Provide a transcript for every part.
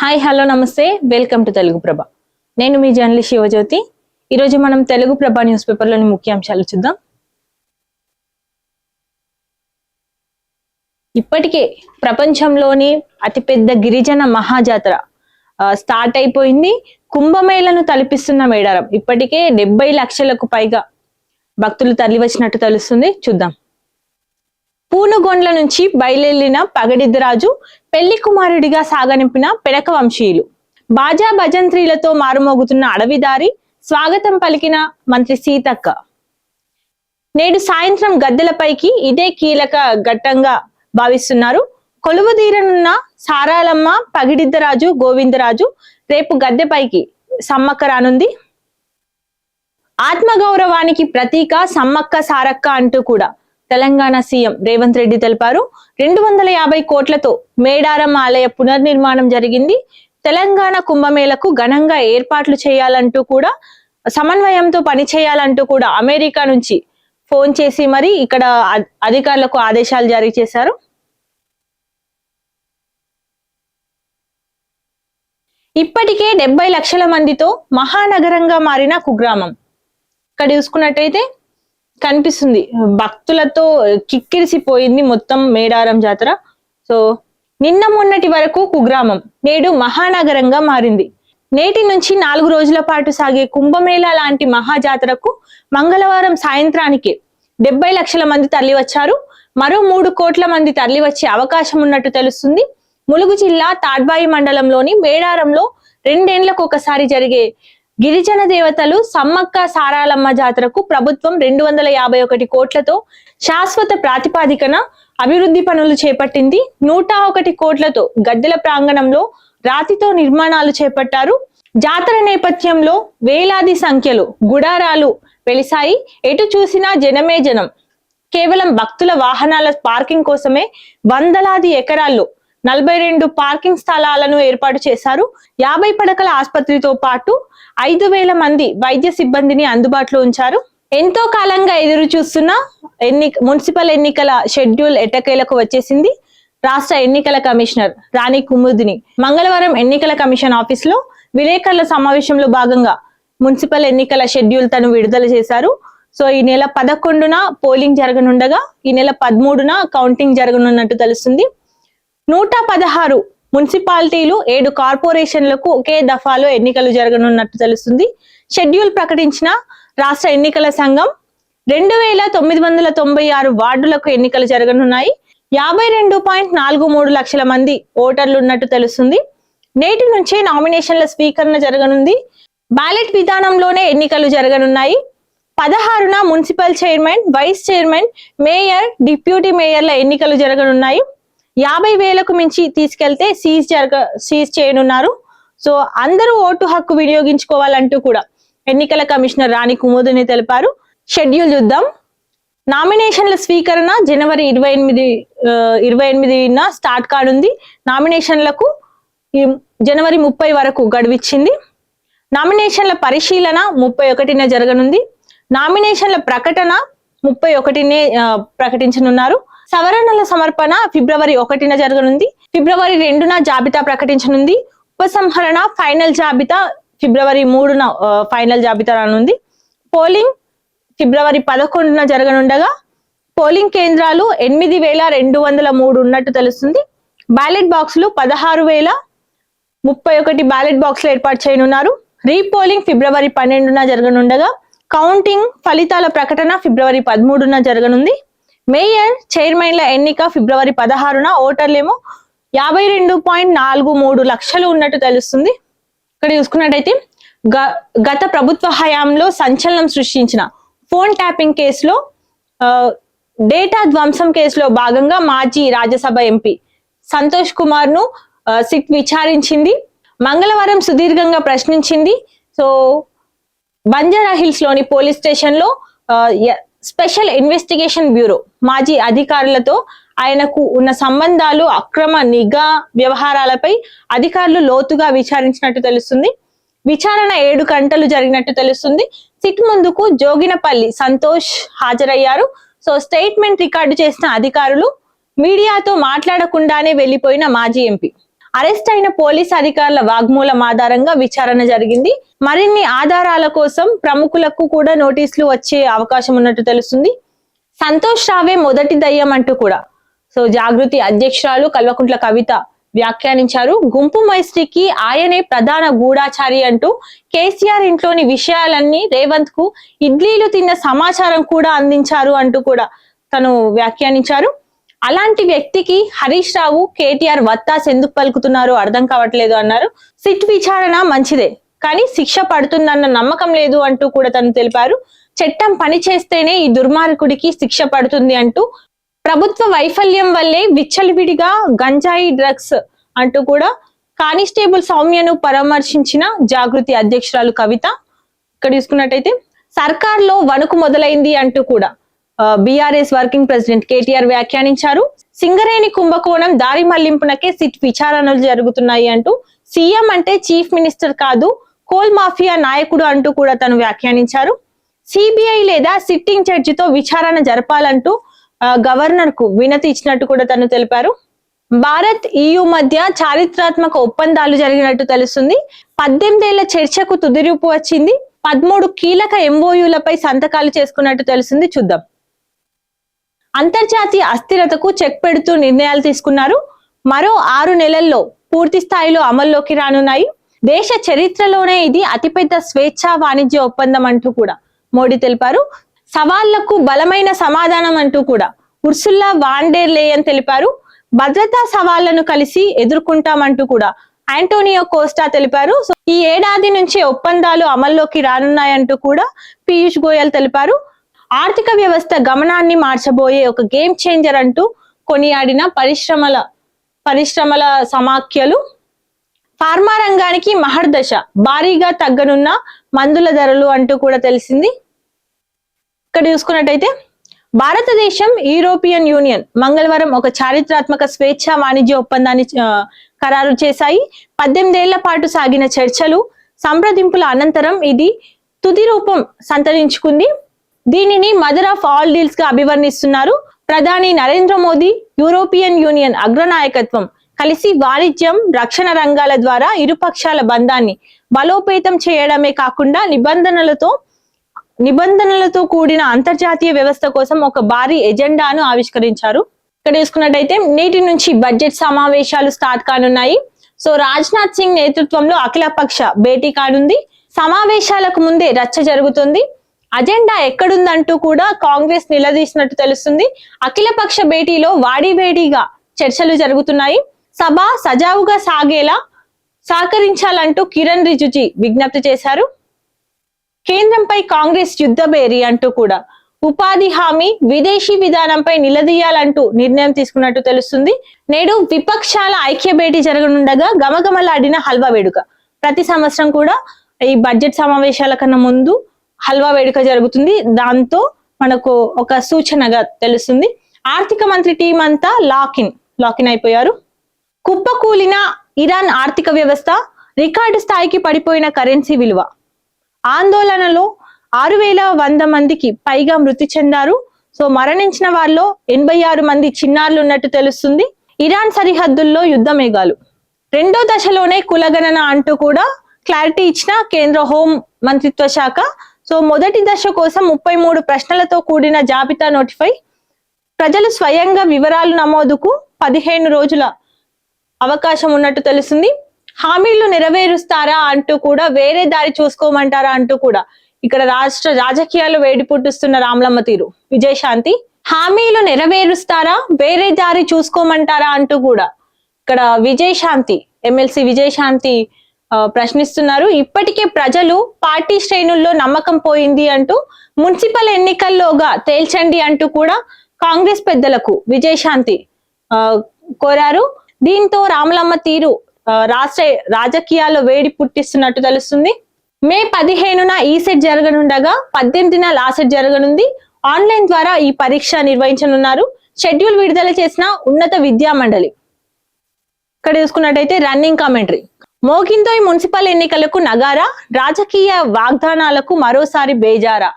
Hi hello నమస్తే welcome to Telugu ప్రభ. నేను మీ journalist Shivajyothi. ఈరోజు మనం తెలుగు ప్రభ న్యూస్ పేపర్లోని ముఖ్యాంశాలు చూద్దాం. ఇప్పటికే ప్రపంచంలోని అతిపెద్ద గిరిజన మహాజాతర స్టార్ట్ అయిపోయింది. కుంభమేళను తలపిస్తున్న మేడారం. ఇప్పటికే 70 లక్షలకు పైగా భక్తులు తరలి వచ్చినట్టు తెలుస్తుంది. చూద్దాం. పూనుగొండ్ల నుంచి బయలుదేరిన పగడిద్దరాజు పెళ్లి కుమారుడిగా సాగనింపిన పెడక వంశీయులు. బాజా భజంత్రీలతో మారుమోగుతున్న అడవిదారి స్వాగతం పలికిన మంత్రి సీతక్క. నేడు సాయంత్రం గద్దెలపైకి ఇదే కీలక ఘట్టంగా భావిస్తున్నారు. కొలువుదీరనున్న సారాలమ్మ, పగిడిద్దరాజు, గోవిందరాజు రేపు గద్దెపైకి సమ్మక్క రానుంది. ఆత్మగౌరవానికి ప్రతీక సమ్మక్క సారక్క అంటూ కూడా తెలంగాణ సీఎం రేవంత్ రెడ్డి తెలిపారు. 250 కోట్లతో మేడారం ఆలయ పునర్నిర్మాణం జరిగింది. తెలంగాణ కుంభమేళకు ఘనంగా ఏర్పాట్లు చేయాలంటూ కూడా, సమన్వయంతో పనిచేయాలంటూ కూడా అమెరికా నుంచి ఫోన్ చేసి మరి ఇక్కడ అధికారులకు ఆదేశాలు జారీ చేశారు. ఇప్పటికే 70 లక్షల మందితో మహానగరంగా మారిన కుగ్రామం. ఇక్కడ చూసుకున్నట్టయితే కనిపిస్తుంది, భక్తులతో కిక్కిరిసిపోయింది మొత్తం మేడారం జాతర. సో నిన్న మొన్నటి వరకు కుగ్రామం నేడు మహానగరంగా మారింది. నేటి నుంచి 4 రోజుల పాటు సాగే కుంభమేళ లాంటి మహాజాతరకు మంగళవారం సాయంత్రానికి 70 లక్షల మంది తరలి వచ్చారు. మరో 3 కోట్ల మంది తరలి వచ్చే అవకాశం ఉన్నట్టు తెలుస్తుంది. ములుగు జిల్లా తాడ్బాయి మండలంలోని మేడారంలో 2 ఏళ్లకు ఒకసారి జరిగే గిరిజన దేవతలు సమ్మక్క సారాలమ్మ జాతరకు ప్రభుత్వం 251 కోట్లతో శాశ్వత ప్రాతిపాదికన అభివృద్ధి పనులు చేపట్టింది. 101 కోట్లతో గద్దెల ప్రాంగణంలో రాతితో నిర్మాణాలు చేపట్టారు. జాతర నేపథ్యంలో వేలాది సంఖ్యలో గుడారాలు వెలిసాయి. ఎటు చూసినా జనమే జనం. కేవలం భక్తుల వాహనాల పార్కింగ్ కోసమే వందలాది ఎకరాల్లో 42 పార్కింగ్ స్థలాలను ఏర్పాటు చేశారు. 50 పడకల ఆసుపత్రితో పాటు 5,000 మంది వైద్య సిబ్బందిని అందుబాటులో ఉంచారు. ఎంతో కాలంగా ఎదురు చూస్తున్న మున్సిపల్ ఎన్నికల షెడ్యూల్ ఎట్టకేలకు వచ్చేసింది. రాష్ట్ర ఎన్నికల కమిషనర్ రాణి కుముదిని మంగళవారం ఎన్నికల కమిషన్ ఆఫీస్ లో విలేకరుల సమావేశంలో భాగంగా మున్సిపల్ ఎన్నికల షెడ్యూల్ తను విడుదల చేశారు. సో ఈ నెల 11న పోలింగ్ జరగనుండగా ఈ నెల 13న కౌంటింగ్ జరగనున్నట్టు తెలుస్తుంది. 116 మున్సిపాలిటీలు 7 కార్పొరేషన్లకు ఒకే దఫాలో ఎన్నికలు జరగనున్నట్టు తెలుస్తుంది. షెడ్యూల్ ప్రకటించిన రాష్ట్ర ఎన్నికల సంఘం 2,996 వార్డులకు ఎన్నికలు జరగనున్నాయి. 52.43 లక్షల మంది ఓటర్లు ఉన్నట్టు తెలుస్తుంది. నేటి నుంచే నామినేషన్ల స్వీకరణ జరగనుంది. బ్యాలెట్ విధానంలోనే ఎన్నికలు జరగనున్నాయి. 16న municipal chairman, vice chairman, mayor, deputy మేయర్ల ఎన్నికలు జరగనున్నాయి. 50,000కు మించి తీసుకెళ్తే సీజ్ చేయనున్నారు. సో అందరూ ఓటు హక్కు వినియోగించుకోవాలంటూ కూడా ఎన్నికల కమిషనర్ రాణి కుముదిని తెలిపారు. షెడ్యూల్ చూద్దాం. నామినేషన్ల స్వీకరణ జనవరి 28న స్టార్ట్ కానుంది. నామినేషన్లకు జనవరి 30 వరకు గడువిచ్చింది. నామినేషన్ల పరిశీలన 31న జరగనుంది. నామినేషన్ల ప్రకటన 31నే ప్రకటించనున్నారు. సవరణల సమర్పణ ఫిబ్రవరి 1న జరగనుంది. ఫిబ్రవరి 2న జాబితా ప్రకటించనుంది. ఉపసంహరణ ఫైనల్ జాబితా ఫిబ్రవరి 3న ఫైనల్ జాబితా రానుంది. పోలింగ్ ఫిబ్రవరి 11న జరగనుండగా పోలింగ్ కేంద్రాలు 8,203 ఉన్నట్టు తెలుస్తుంది. బ్యాలెట్ బాక్సులు 16,031 బ్యాలెట్ బాక్సులు ఏర్పాటు చేయనున్నారు. రీపోలింగ్ ఫిబ్రవరి 12న జరగనుండగా కౌంటింగ్ ఫలితాల ప్రకటన ఫిబ్రవరి 13న జరగనుంది. మేయర్, చైర్మన్ల ఎన్నిక ఫిబ్రవరి 16న. ఓటర్లేమో 52.43 లక్షలు ఉన్నట్టు తెలుస్తుంది. ఇక్కడ చూసుకున్నట్టయితే గత ప్రభుత్వ హయాంలో సంచలనం సృష్టించిన ఫోన్ ట్యాపింగ్ కేసులో డేటా ధ్వంసం కేసులో భాగంగా మాజీ రాజ్యసభ ఎంపీ సంతోష్ కుమార్ ను సిట్ విచారించింది. మంగళవారం సుదీర్ఘంగా ప్రశ్నించింది. సో బంజారా హిల్స్ లోని పోలీస్ స్టేషన్ లో స్పెషల్ ఇన్వెస్టిగేషన్ బ్యూరో మాజీ అధికారులతో ఆయనకు ఉన్న సంబంధాలు, అక్రమ నిఘా వ్యవహారాలపై అధికారులు లోతుగా విచారించినట్టు తెలుస్తుంది. విచారణ 7 గంటలు జరిగినట్టు తెలుస్తుంది. సిట్ ముందుకు జోగినపల్లి సంతోష్ హాజరయ్యారు. సో స్టేట్మెంట్ రికార్డు చేసిన అధికారులు మీడియాతో మాట్లాడకుండానే వెళ్లిపోయిన మాజీ ఎంపీ అరెస్ట్ అయిన పోలీస్ అధికారుల వాగ్మూలం ఆధారంగా విచారణ జరిగింది. మరిన్ని ఆధారాల కోసం ప్రముఖులకు కూడా నోటీసులు వచ్చే అవకాశం ఉన్నట్టు తెలుస్తుంది. సంతోష్ రావే మొదటి దయ్యం అంటూ కూడా సో జాగృతి అధ్యక్షురాలు కల్వకుంట్ల కవిత వ్యాఖ్యానించారు. గుంపు మైత్రికి ఆయనే ప్రధాన గూఢాచారి అంటూ కేసీఆర్ ఇంట్లోని విషయాలన్నీ రేవంత్ కు ఇడ్లీలు తిన్న సమాచారం కూడా అందించారు అంటూ కూడా తను వ్యాఖ్యానించారు. అలాంటి వ్యక్తికి హరీష్ రావు కేటీఆర్ వత్తాస్ ఎందుకు పలుకుతున్నారో అర్థం కావట్లేదు అన్నారు. సిట్ విచారణ మంచిదే, కానీ శిక్ష పడుతుందన్న నమ్మకం లేదు అంటూ కూడా తను తెలిపారు. చట్టం పని చేస్తేనే ఈ దుర్మార్గుడికి శిక్ష పడుతుంది అంటూ ప్రభుత్వ వైఫల్యం వల్లే విచ్చలవిడిగా గంజాయి డ్రగ్స్ అంటూ కూడా కానిస్టేబుల్ సౌమ్యను పరామర్శించిన జాగృతి అధ్యక్షురాలు కవిత. ఇక్కడ చూసుకున్నట్టయితే సర్కార్లో వణుకు మొదలైంది అంటూ కూడా బీఆర్ఎస్ వర్కింగ్ ప్రెసిడెంట్ కేటీఆర్ వ్యాఖ్యానించారు. సింగరేణి కుంభకోణం దారి మళ్లింపునకే సిట్ విచారణలు జరుగుతున్నాయి అంటూ సీఎం అంటే చీఫ్ మినిస్టర్ కాదు, కోల్ మాఫియా నాయకుడు అంటూ కూడా తను వ్యాఖ్యానించారు. సిబిఐ లేదా సిట్టింగ్ జడ్జితో విచారణ జరపాలంటూ గవర్నర్ కు వినతి ఇచ్చినట్టు కూడా తను తెలిపారు. భారత్ EU మధ్య చారిత్రాత్మక ఒప్పందాలు జరిగినట్టు తెలుస్తుంది. 18 ఏళ్ల చర్చకు తుదిరూపు వచ్చింది. 13 కీలక MOUలపై సంతకాలు చేసుకున్నట్టు తెలిసింది. చూద్దాం. అంతర్జాతీయ అస్థిరతకు చెక్ పెడుతూ నిర్ణయాలు తీసుకున్నారు. మరో 6 నెలల్లో పూర్తి స్థాయిలో అమల్లోకి రానున్నాయి. దేశ చరిత్రలోనే ఇది అతిపెద్ద స్వేచ్ఛా వాణిజ్య ఒప్పందం అంటూ కూడా మోడీ తెలిపారు. సవాళ్లకు బలమైన సమాధానం అంటూ కూడా ఉర్సుల్లా వాన్ డెర్ లేయన్ తెలిపారు. భద్రతా సవాళ్లను కలిసి ఎదుర్కొంటామంటూ కూడా ఆంటోనియో కోస్టా తెలిపారు. సో ఈ ఏడాది నుంచి ఒప్పందాలు అమల్లోకి రానున్నాయంటూ కూడా పీయూష్ గోయల్ తెలిపారు. ఆర్థిక వ్యవస్థ గమనాన్ని మార్చబోయే ఒక గేమ్ చేంజర్ అంటూ కొనియాడిన పరిశ్రమల సమాఖ్యలు. ఫార్మా రంగానికి మహర్దశ, భారీగా తగ్గనున్న మందుల ధరలు అంటూ కూడా తెలిసింది. ఇక్కడ చూసుకున్నట్టయితే భారతదేశం యూరోపియన్ యూనియన్ మంగళవారం ఒక చారిత్రాత్మక స్వేచ్ఛా వాణిజ్య ఒప్పందాన్ని ఖరారు చేశాయి. 18 ఏళ్ల పాటు సాగిన చర్చలు సంప్రదింపుల అనంతరం ఇది తుది రూపం సంతరించుకుంది. దీనిని మదర్ ఆఫ్ ఆల్ డీల్స్ గా అభివర్ణిస్తున్నారు. ప్రధాని నరేంద్ర మోదీ, యూరోపియన్ యూనియన్ అగ్రనాయకత్వం కలిసి వాణిజ్యం, రక్షణ రంగాల ద్వారా ఇరుపక్షాల బంధాన్ని బలోపేతం చేయడమే కాకుండా నిబంధనలతో కూడిన అంతర్జాతీయ వ్యవస్థ కోసం ఒక భారీ ఎజెండాను ఆవిష్కరించారు. ఇక్కడ చూసుకున్నట్టయితే నేటి నుంచి బడ్జెట్ సమావేశాలు స్టార్ట్ కానున్నాయి. సో రాజ్నాథ్ సింగ్ నేతృత్వంలో అఖిలపక్ష భేటీ కానుంది. సమావేశాలకు ముందే రచ్చ జరుగుతుంది. అజెండా ఎక్కడుందంటూ కూడా కాంగ్రెస్ నిలదీసినట్టు తెలుస్తుంది. అఖిలపక్ష భేటీలో వాడివేడిగా చర్చలు జరుగుతున్నాయి. సభ సజావుగా సాగేలా సహకరించాలంటూ కిరణ్ రిజిజు విజ్ఞప్తి చేశారు. కేంద్రంపై కాంగ్రెస్ యుద్ధబేరి అంటూ కూడా ఉపాధి హామీ, విదేశీ విధానంపై నిలదీయాలంటూ నిర్ణయం తీసుకున్నట్టు తెలుస్తుంది. నేడు విపక్షాల ఐక్య భేటీ జరగనుండగా గమగమలాడిన హల్వా వేడుక. ప్రతి సంవత్సరం కూడా ఈ బడ్జెట్ సమావేశాల కన్నా ముందు హల్వా వేడుక జరుగుతుంది. దాంతో మనకు ఒక సూచనగా తెలుస్తుంది. ఆర్థిక మంత్రి టీం అంతా లాకిన్ అయిపోయారు. కుప్పకూలిన ఇరాన్ ఆర్థిక వ్యవస్థ, రికార్డు స్థాయికి పడిపోయిన కరెన్సీ విలువ. ఆందోళనలో 6100 మందికి పైగా మృతి చెందారు. సో మరణించిన వారిలో 86 మంది చిన్నారులు ఉన్నట్టు తెలుస్తుంది. ఇరాన్ సరిహద్దుల్లో యుద్ధ మేఘాలు. 2వ దశలోనే కులగణన అంటూ కూడా క్లారిటీ ఇచ్చిన కేంద్ర హోం మంత్రిత్వ శాఖ. సో మొదటి దశ కోసం 33 ప్రశ్నలతో కూడిన జాబితా నోటిఫై. ప్రజలు స్వయంగా వివరాలు నమోదుకు 15 రోజుల అవకాశం ఉన్నట్టు తెలుస్తుంది. హామీలు నెరవేరుస్తారా అంటూ కూడా వేరే దారి చూసుకోమంటారా అంటూ కూడా ఇక్కడ రాష్ట్ర రాజకీయాలు వేడి పుట్టిస్తున్న రామలమ్మ తీరు విజయశాంతి. హామీలు నెరవేరుస్తారా, వేరే దారి చూసుకోమంటారా అంటూ కూడా ఇక్కడ విజయశాంతి, ఎమ్మెల్సీ విజయశాంతి ప్రశ్నిస్తున్నారు. ఇప్పటికే ప్రజలు పార్టీ శ్రేణుల్లో నమ్మకం పోయింది అంటూ మున్సిపల్ ఎన్నికల్లోగా తేల్చండి అంటూ కూడా కాంగ్రెస్ పెద్దలకు విజయశాంతి కోరారు. దీంతో రామలమ్మ తీరు రాష్ట్ర రాజకీయాల్లో వేడి పుట్టిస్తున్నట్టు తెలుస్తుంది. మే 15న ఈ సెట్ జరగనుండగా 18న లాసెట్ జరగనుంది. ఆన్లైన్ ద్వారా ఈ పరీక్ష నిర్వహించనున్నారు. షెడ్యూల్ విడుదల చేసిన ఉన్నత విద్యా మండలి. ఇక్కడ చూసుకున్నట్టయితే రన్నింగ్ కామెంటరీ. మోగిందో ఈ మున్సిపల్ ఎన్నికలకు నగారా, రాజకీయ వాగ్దానాలకు మరోసారి బేజారా.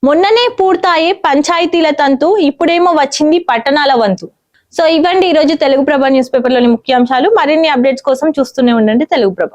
మొన్ననే పూర్తాయే పంచాయతీల తంతు, ఇప్పుడేమో వచ్చింది పట్టణాల వంతు. సో ఇవ్వండి ఈ రోజు తెలుగు ప్రభ న్యూస్ పేపర్ లోని ముఖ్యాంశాలు. మరిన్ని అప్డేట్స్ కోసం చూస్తూనే ఉండండి తెలుగు ప్రభ.